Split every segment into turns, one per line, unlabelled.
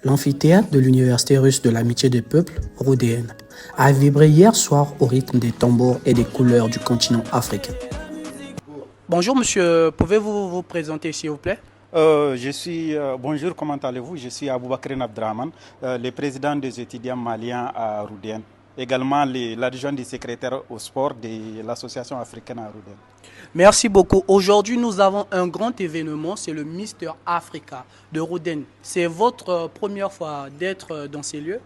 L'amphithéâtre de l'Université russe de l'amitié des peuples, RUDN, a vibré hier soir au rythme des tambours et des couleurs du continent africain. Bonjour monsieur, pouvez-vous vous présenter s'il vous plaît?
Bonjour, comment allez-vous? Je suis Aboubakr Abdraman, le président des étudiants maliens à RUDN, également l'adjoint du secrétaire au sport de l'association africaine à RUDN.
Merci beaucoup. Aujourd'hui, nous avons un grand événement, c'est le Mister Africa de RUDN. C'est votre première fois d'être dans ces lieux?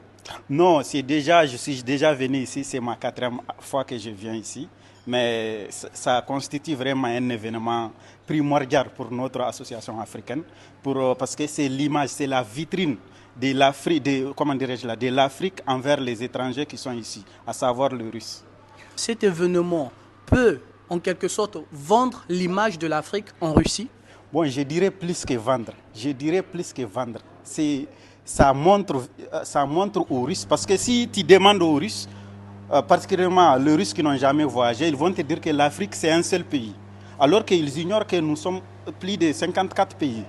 Non, je suis déjà venu ici, c'est ma 4e fois que je viens ici. Mais ça constitue vraiment un événement primordial pour notre association africaine, parce que c'est l'image, c'est la vitrine de l'Afrique, de l'Afrique envers les étrangers qui sont ici, à savoir les Russes.
Cet événement peut, en quelque sorte, vendre l'image de l'Afrique en Russie?
Bon, je dirais plus que vendre. Je dirais plus que vendre. Ça montre aux Russes, parce que si tu demandes aux Russes, particulièrement les Russes qui n'ont jamais voyagé, ils vont te dire que l'Afrique c'est un seul pays. Alors qu'ils ignorent que nous sommes plus de 54 pays,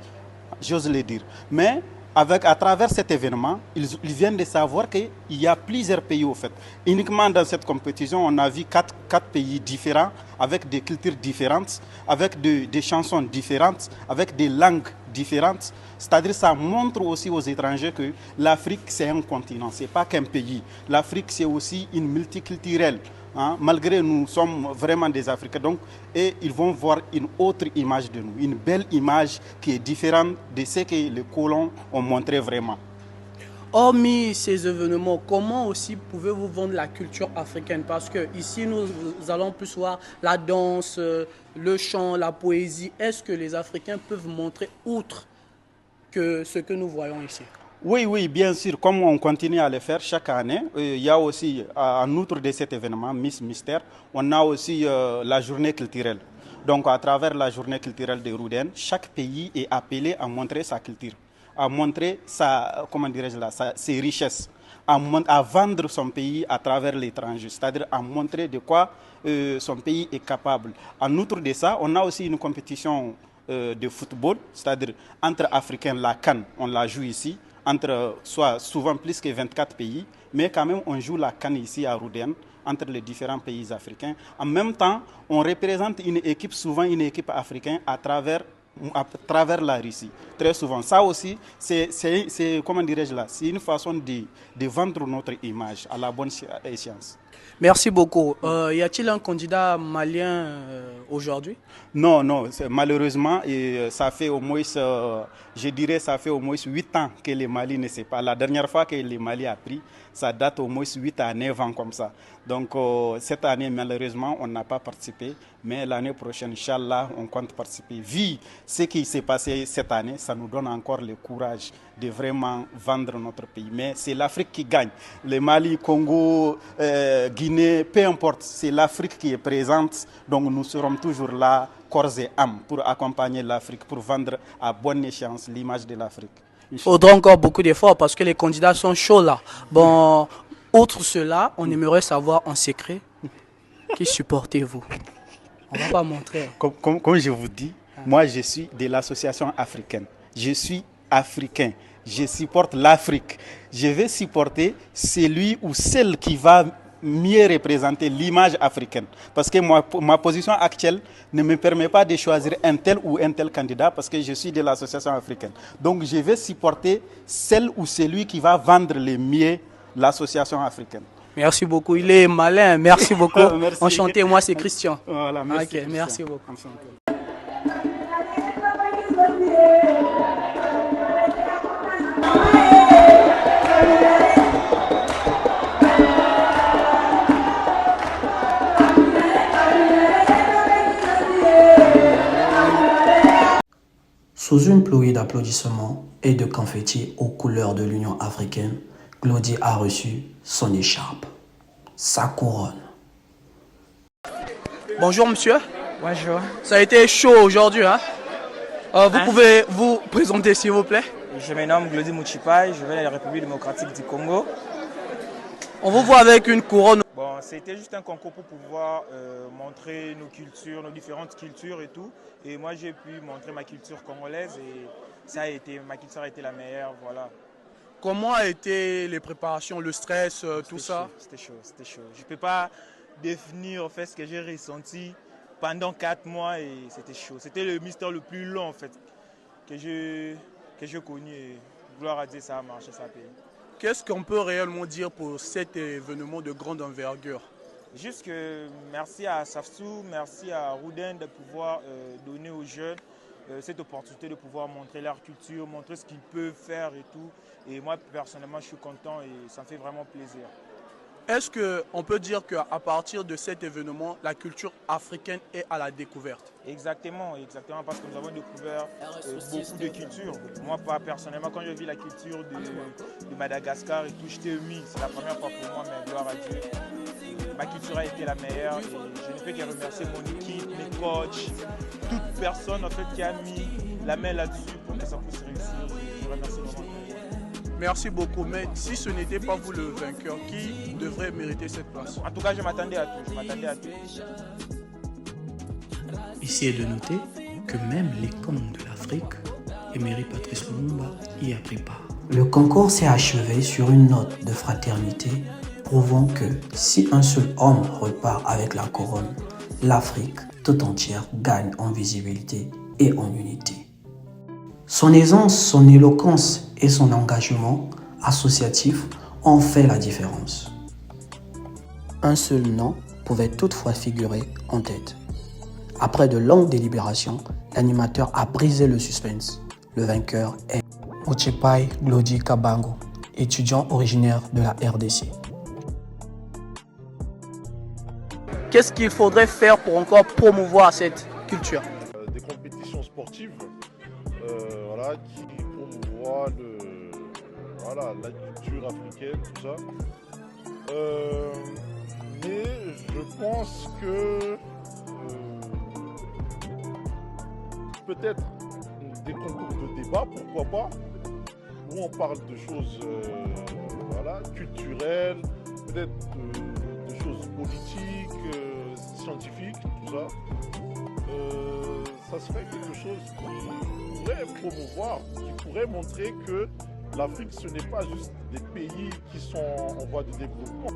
j'ose le dire. Mais à travers cet événement, ils viennent de savoir qu'il y a plusieurs pays au fait. Uniquement dans cette compétition, on a vu quatre pays différents, avec des cultures différentes, avec des chansons différentes, avec des langues différentes. C'est-à-dire que ça montre aussi aux étrangers que l'Afrique c'est un continent, ce n'est pas qu'un pays. L'Afrique c'est aussi une multiculturelle. Malgré nous sommes vraiment des Africains, et ils vont voir une autre image de nous, une belle image qui est différente de ce que les colons ont montré vraiment.
Hormis ces événements, comment aussi pouvez-vous vendre la culture africaine? Parce que ici nous allons plus voir la danse, le chant, la poésie. Est-ce que les Africains peuvent montrer outre que ce que nous voyons ici?
Oui, bien sûr, comme on continue à le faire chaque année, il y a aussi, en outre de cet événement, Miss Mystère, on a aussi la journée culturelle. Donc à travers la journée culturelle de RUDN, chaque pays est appelé à montrer sa culture, à montrer ses richesses, à vendre son pays à travers l'étranger, c'est-à-dire à montrer de quoi son pays est capable. En outre de ça, on a aussi une compétition de football, c'est-à-dire entre Africains, la CAN, on la joue ici, souvent plus que 24 pays, mais quand même on joue la CAN ici à RUDN, entre les différents pays africains. En même temps, on représente souvent une équipe africaine à travers la Russie, très souvent. Ça aussi, c'est une façon de vendre notre image à la bonne échéance.
Merci beaucoup. Y a-t-il un candidat malien aujourd'hui?
Non, malheureusement, ça fait au moins, je dirais, ça fait au moins 8 ans que le Mali ne sait pas. La dernière fois que le Mali a pris, ça date au moins 8 à 9 ans comme ça. Donc cette année, malheureusement, on n'a pas participé. Mais l'année prochaine, Inch'Allah, on compte participer. Vu ce qui s'est passé cette année, ça nous donne encore le courage de vraiment vendre notre pays. Mais c'est l'Afrique qui gagne. Le Mali, Congo, Guinée, peu importe, c'est l'Afrique qui est présente. Donc nous serons toujours là, corps et âme, pour accompagner l'Afrique, pour vendre à bonne échéance l'image de l'Afrique.
Il faudra encore beaucoup d'efforts parce que les candidats sont chauds là. Bon, outre cela, on aimerait savoir en secret qui supportez-vous. On ne va pas montrer.
Comme je vous dis, moi je suis de l'association africaine. Je suis africain. Je supporte l'Afrique. Je vais supporter celui ou celle qui va mieux représenter l'image africaine. Parce que ma position actuelle ne me permet pas de choisir un tel ou un tel candidat parce que je suis de l'association africaine. Donc je vais supporter celle ou celui qui va vendre le mieux l'association africaine.
Merci beaucoup. Il est malin. Merci beaucoup.
Merci.
Enchanté. Moi, c'est Christian.
Voilà, merci.
Okay, merci beaucoup. Sous une pluie d'applaudissements et de confettis aux couleurs de l'Union africaine, Glody a reçu son écharpe, sa couronne. Bonjour monsieur.
Bonjour.
Ça a été chaud aujourd'hui, hein? Vous pouvez vous présenter s'il vous plaît?
Je me nomme Glody Mouchipai, je viens de la République démocratique du Congo.
On vous voit avec une couronne.
Bon, c'était juste un concours pour pouvoir montrer nos cultures, nos différentes cultures et tout. Et moi j'ai pu montrer ma culture congolaise et ma culture a été la meilleure, voilà.
Comment a été les préparations, le stress, tout ça?
C'était chaud, c'était chaud. Je ne peux pas définir en fait ce que j'ai ressenti pendant 4 mois et c'était chaud. C'était le mystère le plus long en fait que je connais. Et gloire à Dieu, ça a marché, ça a payé.
Qu'est-ce qu'on peut réellement dire pour cet événement de grande envergure?
Juste que merci à Safsou, merci à Rouden de pouvoir donner aux jeunes cette opportunité de pouvoir montrer leur culture, montrer ce qu'ils peuvent faire et tout. Et moi, personnellement, je suis content et ça me fait vraiment plaisir.
Est-ce qu'on peut dire qu'à partir de cet événement, la culture africaine est à la découverte?
Exactement, exactement, parce que nous avons découvert beaucoup de cultures. Moi, personnellement, quand je vis la culture de Madagascar et tout, j'étais ému. C'est la première fois pour moi, mais gloire à Dieu. Ma culture a été la meilleure et je ne peux que remercier mon équipe, mes coachs, toute personne en fait, qui a mis la main là-dessus pour que ça puisse réussir. Je remercie vraiment.
Merci beaucoup, mais si ce n'était pas vous le vainqueur, qui devrait mériter cette place?
En tout cas, je m'attendais à tout.
Ici est de noter que même l'icône de l'Afrique, Emery Patrice Lumumba, y a pris part. Le concours s'est achevé sur une note de fraternité prouvant que si un seul homme repart avec la couronne, l'Afrique tout entière gagne en visibilité et en unité. Son aisance, son éloquence et son engagement associatif ont fait la différence. Un seul nom pouvait toutefois figurer en tête. Après de longues délibérations, l'animateur a brisé le suspense. Le vainqueur est Ochepai Glody Kabango, étudiant originaire de la RDC.
Qu'est-ce qu'il faudrait faire pour encore promouvoir cette culture?
Des compétitions sportives qui promouvoient la culture africaine, tout ça. Mais je pense que peut-être des concours de débat, pourquoi pas, où on parle de choses culturelles, peut-être de choses politiques, scientifiques, tout ça. Ça serait quelque chose qui pourrait promouvoir, qui pourrait montrer que l'Afrique, ce n'est pas juste des pays qui sont en voie de développement.